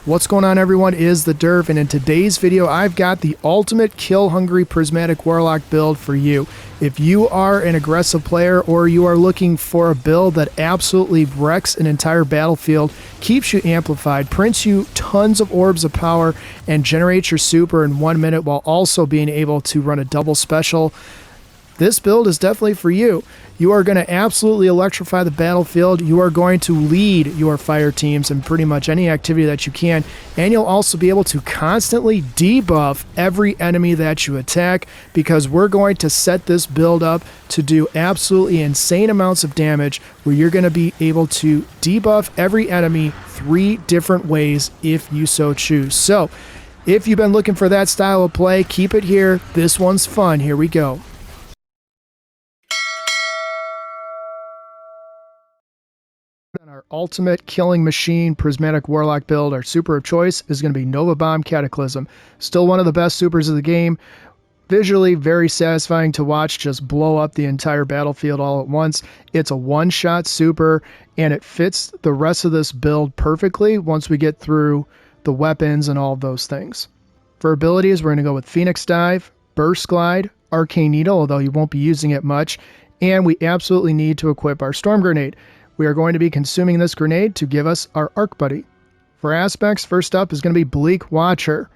What's going on, everyone? Is the Derv, and in today's video I've got the ultimate kill hungry Prismatic Warlock build for you. If you are an aggressive player or you are looking for a build that absolutely wrecks an entire battlefield, keeps you amplified, prints you tons of orbs of power, and generates your super in 1 minute while also being able to run a double special, this build is definitely for you. You are going to absolutely electrify the battlefield. You are going to lead your fire teams in pretty much any activity that you can, and you'll also be able to constantly debuff every enemy that you attack, because we're going to set this build up to do absolutely insane amounts of damage, where you're going to be able to debuff every enemy 3 different ways if you so choose. So if you've been looking for that style of play, keep it here. This one's fun. Here we go. Our ultimate killing machine Prismatic Warlock build, our super of choice is going to be Nova Bomb Cataclysm. Still one of the best supers of the game. Visually very satisfying to watch just blow up the entire battlefield all at once. It's a one-shot super, and it fits the rest of this build perfectly once we get through the weapons and all of those things. For abilities, we're going to go with Phoenix Dive, Burst Glide, Arcane Needle, although you won't be using it much, and we absolutely need to equip our Storm Grenade. We are going to be consuming this grenade to give us our Arc Buddy. For aspects, first up is going to be Bleak Watcher.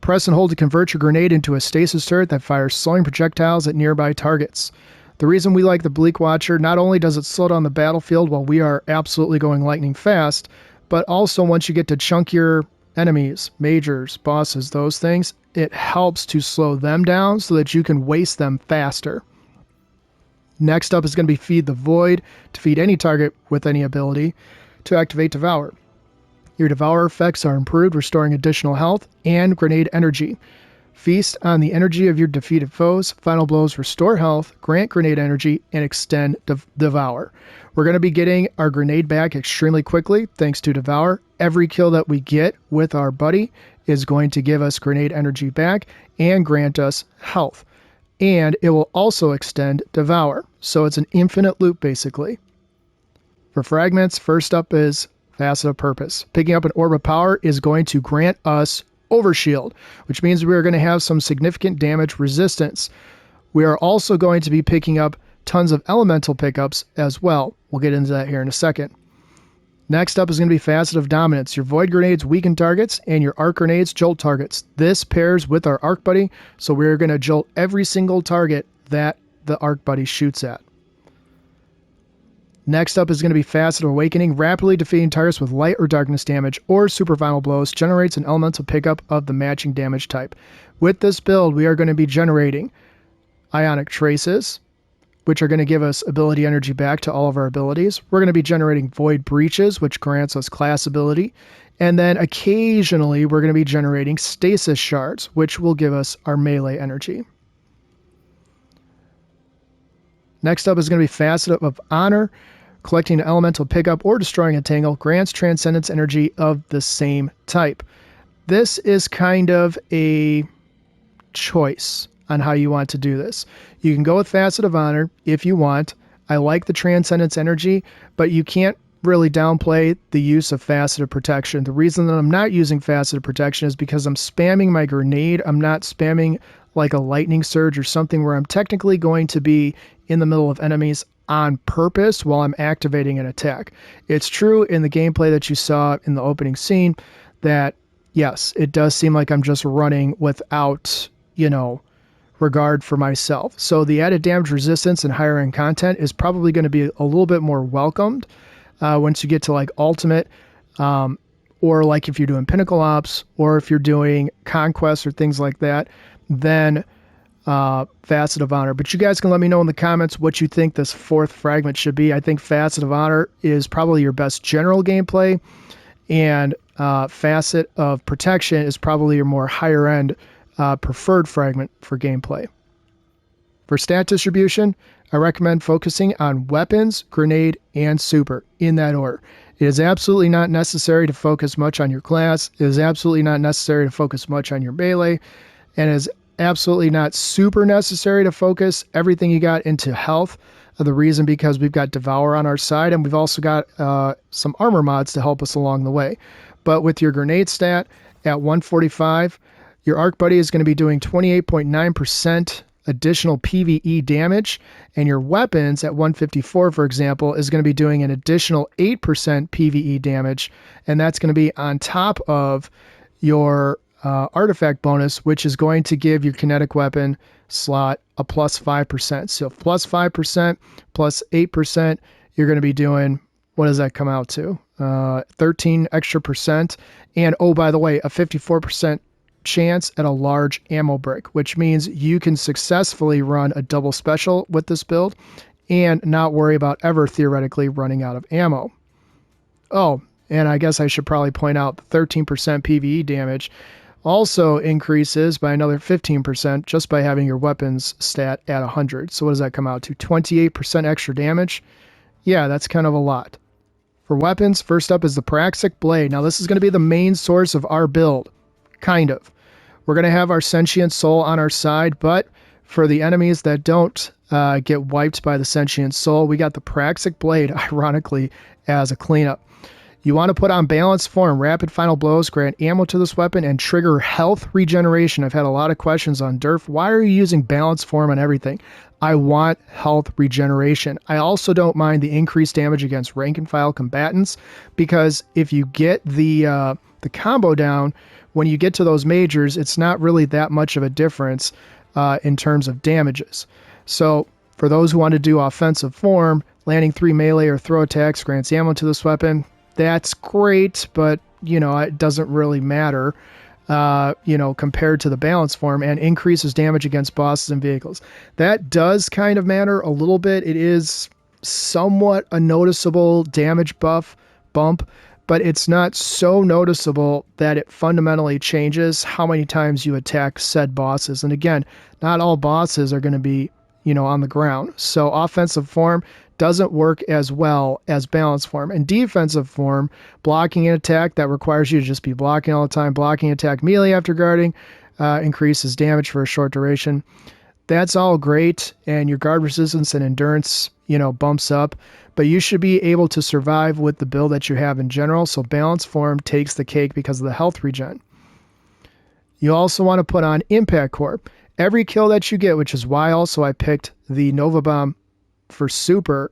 Press and hold to convert your grenade into a stasis turret that fires slowing projectiles at nearby targets. The reason we like the Bleak Watcher, not only does it slow down the battlefield while we are absolutely going lightning fast, but also once you get to chunkier enemies, majors, bosses, those things, it helps to slow them down so that you can waste them faster. Next up is going to be Feed the Void, to feed any target with any ability, to activate Devour. Your Devour effects are improved, restoring additional health and grenade energy. Feast on the energy of your defeated foes. Final blows restore health, grant grenade energy, and extend Devour. We're going to be getting our grenade back extremely quickly thanks to Devour. Every kill that we get with our buddy is going to give us grenade energy back and grant us health. And it will also extend Devour. So it's an infinite loop, basically. For fragments, first up is Facet of Purpose. Picking up an Orb of Power is going to grant us Overshield, which means we are going to have some significant damage resistance. We are also going to be picking up tons of elemental pickups as well. We'll get into that here in a second. Next up is going to be Facet of Dominance. Your Void Grenades weaken targets, and your Arc Grenades jolt targets. This pairs with our Arc Buddy, so we're going to jolt every single target that the Arc Buddy shoots at. Next up is going to be Facet of Awakening. Rapidly defeating targets with light or darkness damage or super final blows generates an elemental pickup of the matching damage type. With this build, we are going to be generating Ionic Traces, which are going to give us ability energy back to all of our abilities. We're going to be generating Void Breaches, which grants us class ability. And then occasionally we're going to be generating Stasis Shards, which will give us our melee energy. Next up is going to be Facet of Honor. Collecting an elemental pickup or destroying a tangle grants Transcendence energy of the same type. This is kind of a choice on how you want to do this. You can go with Facet of Honor if you want. I like the Transcendence energy, but you can't really downplay the use of Facet of Protection. The reason that I'm not using Facet of Protection is because I'm spamming my grenade. I'm not spamming like a lightning surge or something where I'm technically going to be in the middle of enemies on purpose while I'm activating an attack. It's true in the gameplay that you saw in the opening scene that, yes, it does seem like I'm just running without, regard for myself. So the added damage resistance and higher end content is probably going to be a little bit more welcomed once you get to like Ultimate, or like if you're doing Pinnacle Ops, or if you're doing Conquest or things like that, then Facet of Honor. But you guys can let me know in the comments what you think this 4th fragment should be. I think Facet of Honor is probably your best general gameplay, and Facet of Protection is probably your more higher end preferred fragment for gameplay. For stat distribution, I recommend focusing on weapons, grenade, and super in that order. It is absolutely not necessary to focus much on your class. It is absolutely not necessary to focus much on your melee, and it is absolutely not super necessary to focus everything you got into health. The reason because we've got Devour on our side, and we've also got some armor mods to help us along the way. But with your grenade stat at 145, your Arc Buddy is going to be doing 28.9% additional PvE damage, and your weapons at 154, for example, is going to be doing an additional 8% PvE damage, and that's going to be on top of your artifact bonus, which is going to give your kinetic weapon slot a plus 5%. So plus 5% plus 8%, you're going to be doing, what does that come out to? 13 extra percent. And oh, by the way, a 54% chance at a large ammo brick, which means you can successfully run a double special with this build and not worry about ever theoretically running out of ammo. Oh, and I guess I should probably point out 13% PvE damage also increases by another 15% just by having your weapons stat at 100. So what does that come out to? 28% extra damage? Yeah, that's kind of a lot. For weapons, first up is the Praxic Blade. Now this is going to be the main source of our build. Kind of. We're going to have our Sentient Soul on our side, but for the enemies that don't get wiped by the Sentient Soul, we got the Praxic Blade, ironically, as a cleanup. You want to put on Balanced Form, Rapid Final Blows, grant ammo to this weapon, and trigger health regeneration. I've had a lot of questions on Durf. Why are you using Balanced Form on everything? I want health regeneration. I also don't mind the increased damage against rank and file combatants, because if you get the combo down, when you get to those majors, it's not really that much of a difference in terms of damages. So for those who want to do offensive form, landing 3 melee or throw attacks grants ammo to this weapon. That's great, but, it doesn't really matter, compared to the balance form, and increases damage against bosses and vehicles. That does kind of matter a little bit. It is somewhat a noticeable damage bump, but it's not so noticeable that it fundamentally changes how many times you attack said bosses. And again, not all bosses are going to be, on the ground. So offensive form doesn't work as well as balance form. And defensive form, blocking an attack that requires you to just be blocking all the time, blocking attack melee after guarding, increases damage for a short duration. That's all great, and your guard resistance and endurance, bumps up, but you should be able to survive with the build that you have in general, so balance form takes the cake because of the health regen. You also want to put on Impact Corp. Every kill that you get, which is why also I picked the Nova Bomb for super,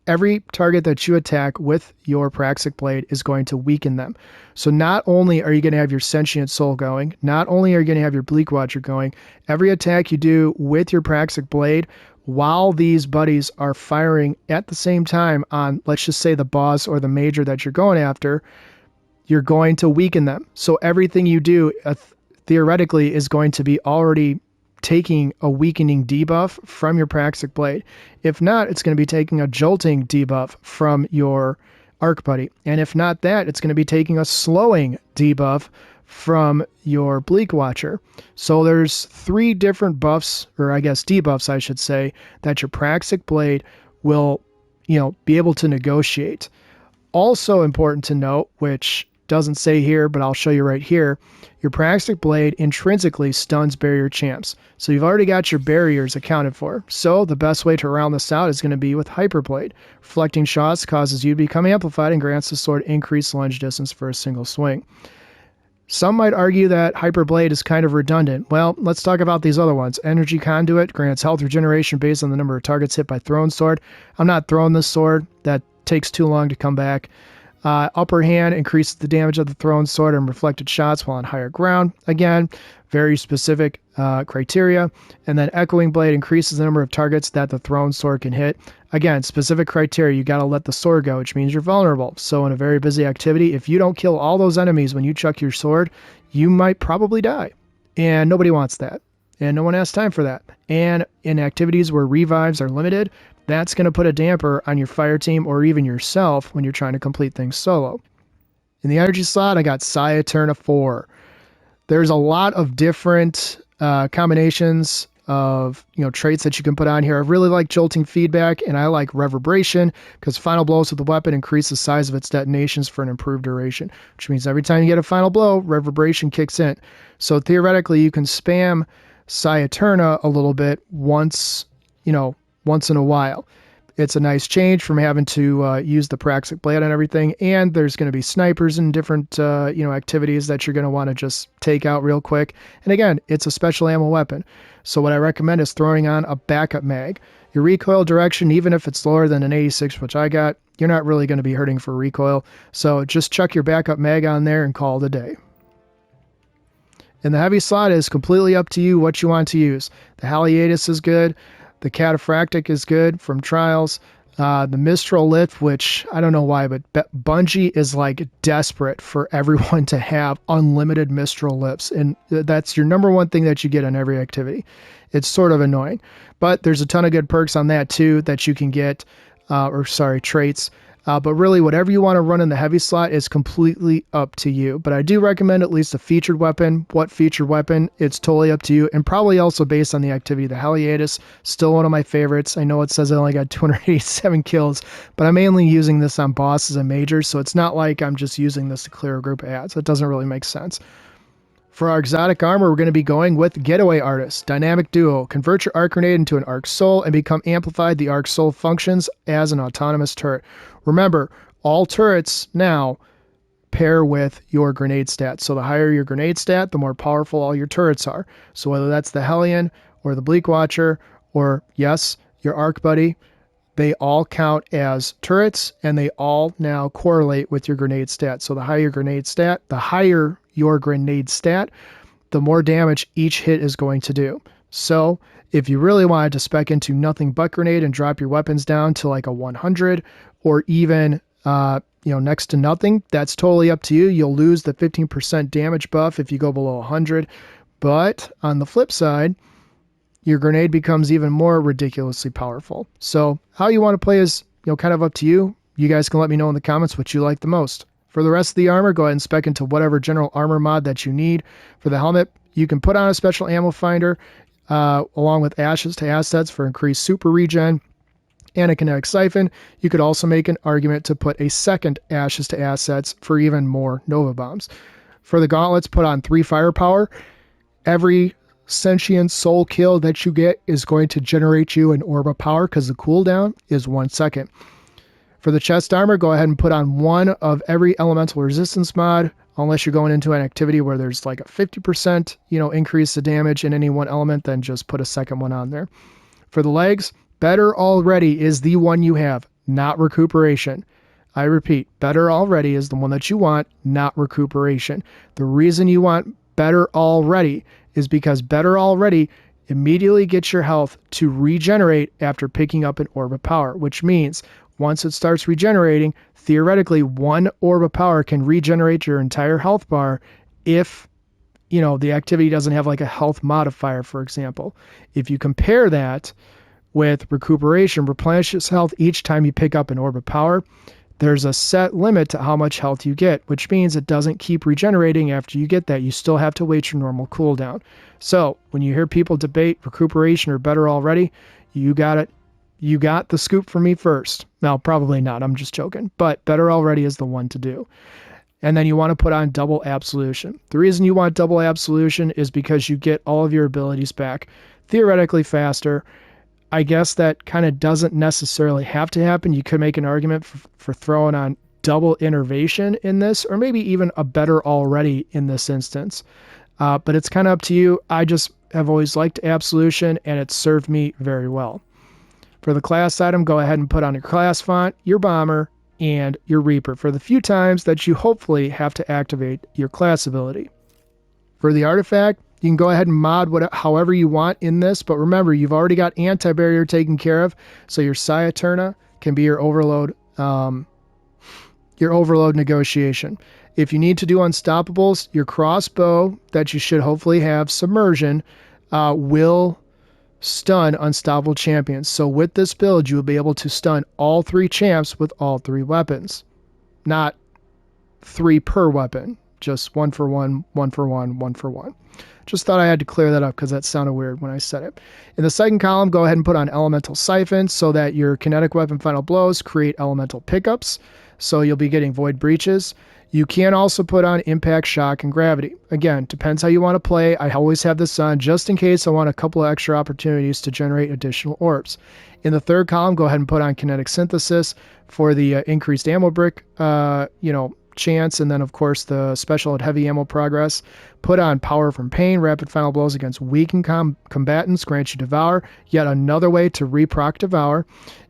every target that you attack with your Praxic Blade is going to weaken them. So not only are you going to have your Sentient Soul going, not only are you going to have your Bleak Watcher going, every attack you do with your Praxic Blade, while these buddies are firing at the same time on, let's just say, the boss or the major that you're going after, you're going to weaken them. So everything you do theoretically is going to be already taking a weakening debuff from your Praxic Blade. If not, it's going to be taking a jolting debuff from your Arc Buddy. And if not that, it's going to be taking a slowing debuff from your Bleak Watcher. So there's 3 different buffs, or I guess debuffs, I should say, that your Praxic Blade will, be able to negotiate. Also important to note, which doesn't say here, but I'll show you right here, your Praxic Blade intrinsically stuns barrier champs. So you've already got your barriers accounted for. So the best way to round this out is going to be with Hyperblade. Reflecting shots causes you to become amplified and grants the sword increased lunge distance for a single swing. Some might argue that Hyperblade is kind of redundant. Well, let's talk about these other ones. Energy Conduit grants health regeneration based on the number of targets hit by thrown sword. I'm not throwing this sword. That takes too long to come back. Upper Hand increases the damage of the thrown sword and reflected shots while on higher ground. Again, very specific criteria. And then Echoing Blade increases the number of targets that the thrown sword can hit. Again, specific criteria. You got to let the sword go, which means you're vulnerable. So in a very busy activity, if you don't kill all those enemies when you chuck your sword, you might probably die. And nobody wants that. And no one has time for that. And in activities where revives are limited, that's going to put a damper on your fire team or even yourself when you're trying to complete things solo. In the energy slot, I got Psi Eterna 4. There's a lot of different combinations of traits that you can put on here. I really like Jolting Feedback, and I like Reverberation because final blows with the weapon increase the size of its detonations for an improved duration, which means every time you get a final blow, Reverberation kicks in. So theoretically, you can spam Psi Eterna a little bit once in a while. It's a nice change from having to use the Praxic Blade on everything, and there's going to be snipers and different activities that you're going to want to just take out real quick. And again, it's a special ammo weapon. So what I recommend is throwing on a backup mag. Your recoil direction, even if it's lower than an 86, which I got, you're not really going to be hurting for recoil. So just chuck your backup mag on there and call it a day. And the heavy slot is completely up to you what you want to use. The Haliatus is good. The Cataphractic is good from Trials. The Mistral Lift, which I don't know why, but Bungie is like desperate for everyone to have unlimited Mistral Lifts. And that's your number one thing that you get on every activity. It's sort of annoying. But there's a ton of good perks on that too that you can get, traits. But really, whatever you want to run in the heavy slot is completely up to you. But I do recommend at least a featured weapon. What featured weapon? It's totally up to you. And probably also based on the activity. The Haliatus, still one of my favorites. I know it says I only got 287 kills, but I'm mainly using this on bosses and majors. So it's not like I'm just using this to clear a group of ads. It doesn't really make sense. For our exotic armor, we're going to be going with Getaway Artist, Dynamic Duo. Convert your Arc Grenade into an Arc Soul and become amplified. The Arc Soul functions as an autonomous turret. Remember, all turrets now pair with your grenade stat. So the higher your grenade stat, the more powerful all your turrets are. So whether that's the Hellion or the Bleak Watcher or, yes, your Arc Buddy, they all count as turrets and they all now correlate with your grenade stat. So the higher your grenade stat, the more damage each hit is going to do. So if you really wanted to spec into nothing but grenade and drop your weapons down to like a 100 or even next to nothing, that's totally up to you. You'll lose the 15% damage buff if you go below 100. But on the flip side, your grenade becomes even more ridiculously powerful. So how you want to play is kind of up to you. You guys can let me know in the comments what you like the most. For the rest of the armor, go ahead and spec into whatever general armor mod that you need. For the helmet, you can put on a special ammo finder along with Ashes to Assets for increased super regen and a kinetic siphon. You could also make an argument to put a second Ashes to Assets for even more Nova Bombs. For the gauntlets, put on 3 firepower. Every sentient soul kill that you get is going to generate you an orb of power because the cooldown is 1 second. For the chest armor, go ahead and put on 1 of every elemental resistance mod, unless you're going into an activity where there's like a 50% increase of damage in any one element, then just put a second one on there. For the legs, Better Already is the one you have, not Recuperation. I repeat, Better Already is the one that you want, not Recuperation. The reason you want Better Already is because Better Already immediately gets your health to regenerate after picking up an Orb of Power, which means once it starts regenerating, theoretically 1 Orb of Power can regenerate your entire health bar if, the activity doesn't have like a health modifier, for example. If you compare that with Recuperation, replenishes health each time you pick up an Orb of Power, there's a set limit to how much health you get, which means it doesn't keep regenerating after you get that. You still have to wait your normal cooldown. So when you hear people debate Recuperation or Better Already, you got it. You got the scoop from me first. No, probably not. I'm just joking. But Better Already is the one to do. And then you want to put on Double Absolution. The reason you want Double Absolution is because you get all of your abilities back theoretically faster. I guess that kind of doesn't necessarily have to happen. You could make an argument for throwing on Double Innervation in this, or maybe even a Better Already in this instance. But it's kind of up to you. I just have always liked Absolution, and it's served me very well. For the class item, go ahead and put on your class font, your bomber, and your Reaper for the few times that you hopefully have to activate your class ability. For the artifact, you can go ahead and mod however you want in this, but remember, you've already got anti-barrier taken care of, so your Sciaturna can be your overload negotiation. If you need to do unstoppables, your crossbow that you should hopefully have submersion will stun unstoppable champions. So with this build, you will be able to stun all 3 champs with all 3 weapons. Not 3 per weapon, just 1 for 1, 1 for 1, 1 for 1. Just thought I had to clear that up because that sounded weird when I said it. In the second column, go ahead and put on Elemental Siphon so that your kinetic weapon final blows create elemental pickups. So you'll be getting Void Breaches. You can also put on impact, shock, and gravity. Again, depends how you want to play. I always have this on just in case I want a couple of extra opportunities to generate additional orbs. In the third column, go ahead and put on kinetic synthesis for the increased ammo brick, chance, and then of course the special and heavy ammo progress. Put on power from pain. Rapid final blows against weakened combatants grant you devour, yet another way to reproc devour.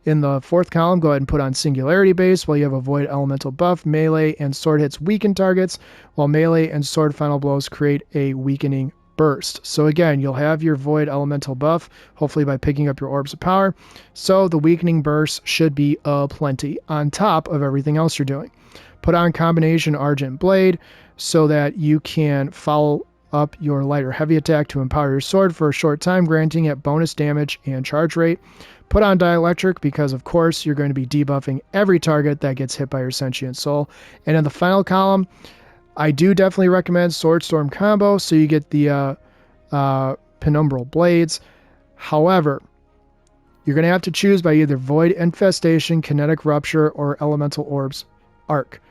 In the fourth column, go ahead and put on singularity base while you have a void elemental buff. Melee and sword hits weaken targets, while melee and sword final blows create a weakening burst. So again, you'll have your void elemental buff, hopefully by picking up your orbs of power. So the weakening burst should be plenty on top of everything else you're doing. Put on combination Argent Blade so that you can follow up your light or heavy attack to empower your sword for a short time, granting it bonus damage and charge rate. Put on Dielectric because, of course, you're going to be debuffing every target that gets hit by your Sentient Soul. And in the final column, I do definitely recommend Sword Storm combo so you get the Penumbral Blades. However, you're going to have to choose by either Void Infestation, Kinetic Rupture, or Elemental Orbs Arc.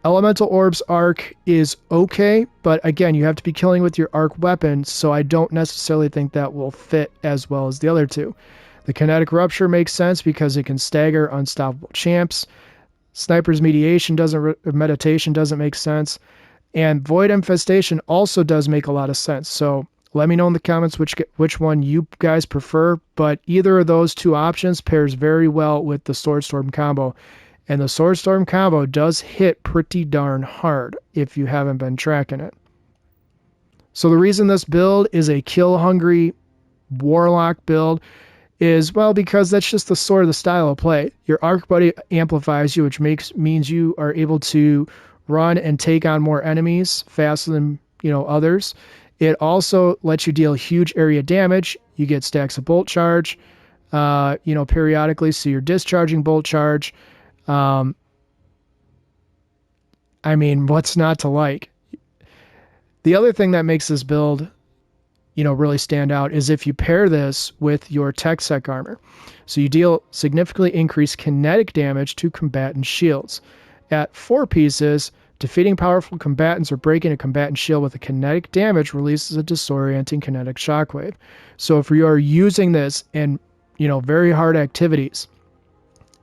Elemental Orbs Arc is okay, but again, you have to be killing with your Arc weapon, so I don't necessarily think that will fit as well as the other two. The Kinetic Rupture makes sense because it can stagger unstoppable champs. Sniper's Meditation Meditation doesn't make sense. And Void Infestation also does make a lot of sense. So let me know in the comments which one you guys prefer, but either of those two options pairs very well with the Sword Storm combo. And the Sword Storm combo does hit pretty darn hard if you haven't been tracking it. So the reason this build is a kill-hungry Warlock build is, well, because that's just the sort of the style of play. Your Arc Buddy amplifies you, which means you are able to run and take on more enemies faster than others. It also lets you deal huge area damage. You get stacks of bolt charge, periodically, so you're discharging bolt charge. I mean, what's not to like? The other thing that makes this build, really stand out is if you pair this with your Tech Sec armor. So you deal significantly increased kinetic damage to combatant shields. At 4 pieces, defeating powerful combatants or breaking a combatant shield with a kinetic damage releases a disorienting kinetic shockwave. So if you are using this in, very hard activities,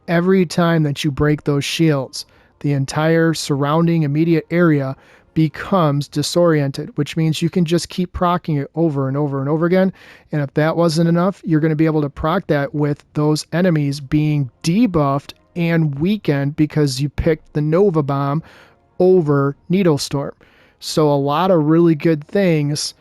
every time that you break those shields, the entire surrounding immediate area becomes disoriented, which means you can just keep proccing it over and over and over again. And if that wasn't enough, you're going to be able to proc that with those enemies being debuffed and weakened because you picked the Nova Bomb over Needle Storm. So a lot of really good things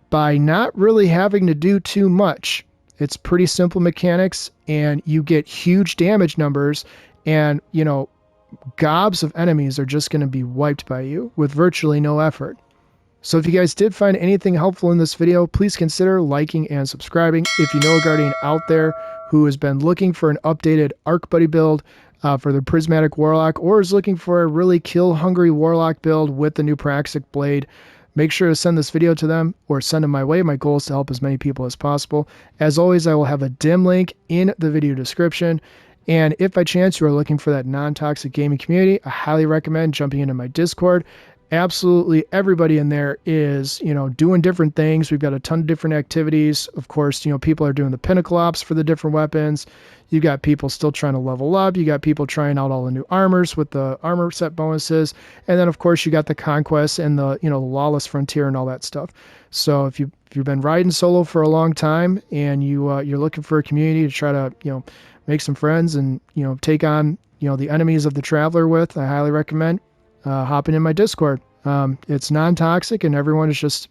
by not really having to do too much. It's pretty simple mechanics, and you get huge damage numbers, and, gobs of enemies are just going to be wiped by you with virtually no effort. So if you guys did find anything helpful in this video, please consider liking and subscribing. If you know a Guardian out there who has been looking for an updated Arc Buddy build for the Prismatic Warlock, or is looking for a really kill-hungry Warlock build with the new Praxic Blade, make sure to send this video to them or send them my way. My goal is to help as many people as possible. As always, I will have a dim link in the video description. And if by chance you are looking for that non-toxic gaming community, I highly recommend jumping into my Discord. Absolutely everybody in there is, doing different things. We've got a ton of different activities. Of course, people are doing the pinnacle ops for the different weapons. You got people still trying to level up. You got people trying out all the new armors with the armor set bonuses. And then, of course, you got the conquest and the, the lawless frontier and all that stuff. So if you've been riding solo for a long time and you're looking for a community to try to, make some friends and, take on, the enemies of the Traveler with, I highly recommend hopping in my Discord. It's non-toxic and everyone is just,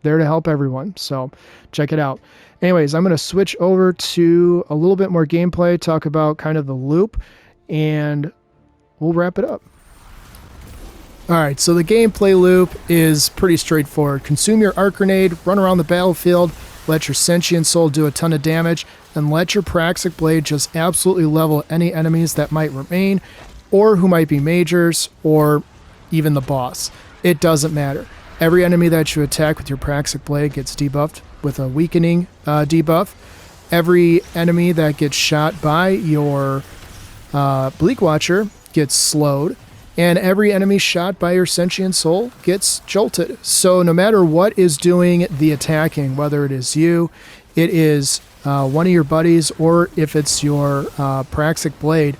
there to help everyone. So check it out. Anyways, I'm going to switch over to a little bit more gameplay, talk about kind of the loop, and we'll wrap it up. All right, so the gameplay loop is pretty straightforward. Consume your Arc Grenade, run around the battlefield, let your Sentient Soul do a ton of damage, and let your Praxic Blade just absolutely level any enemies that might remain, or who might be majors, or even the boss. It doesn't matter. Every enemy that you attack with your Praxic Blade gets debuffed with a weakening debuff. Every enemy that gets shot by your Bleak Watcher gets slowed. and every enemy shot by your Sentient Soul gets jolted. So no matter what is doing the attacking, whether it is you, it is one of your buddies, or if it's your Praxic Blade,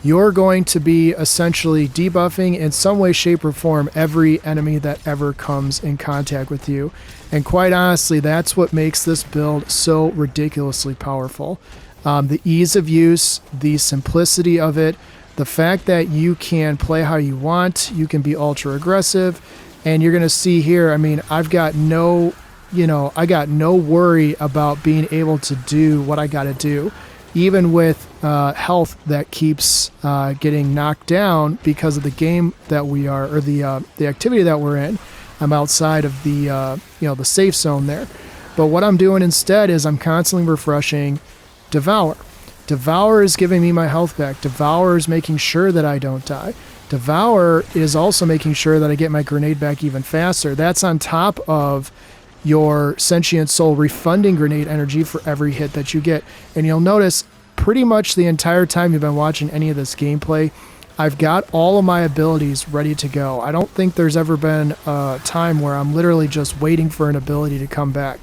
you're going to be essentially debuffing in some way, shape, or form every enemy that ever comes in contact with you. And quite honestly, that's what makes this build so ridiculously powerful. The ease of use, the simplicity of it, the fact that you can play how you want, you can be ultra aggressive, and you're going to see here, I mean, I've got no, I got no worry about being able to do what I got to do. Even with health that keeps getting knocked down because of the game that we are, or the activity that we're in. I'm outside of the the safe zone there. But what I'm doing instead is I'm constantly refreshing Devour. Devour is giving me my health back. Devour is making sure that I don't die. Devour is also making sure that I get my grenade back even faster. That's on top of your Sentient Soul refunding grenade energy for every hit that you get. And you'll notice pretty much the entire time you've been watching any of this gameplay, I've got all of my abilities ready to go. I don't think there's ever been a time where I'm literally just waiting for an ability to come back.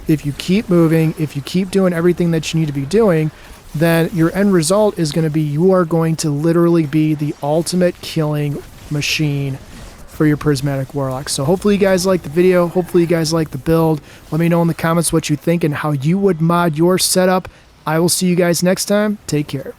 If you keep moving, if you keep doing everything that you need to be doing, then your end result is going to be you are going to literally be the ultimate killing machine for your Prismatic Warlock. So hopefully you guys like the video. Hopefully you guys like the build. Let me know in the comments what you think and how you would mod your setup. I will see you guys next time. Take care.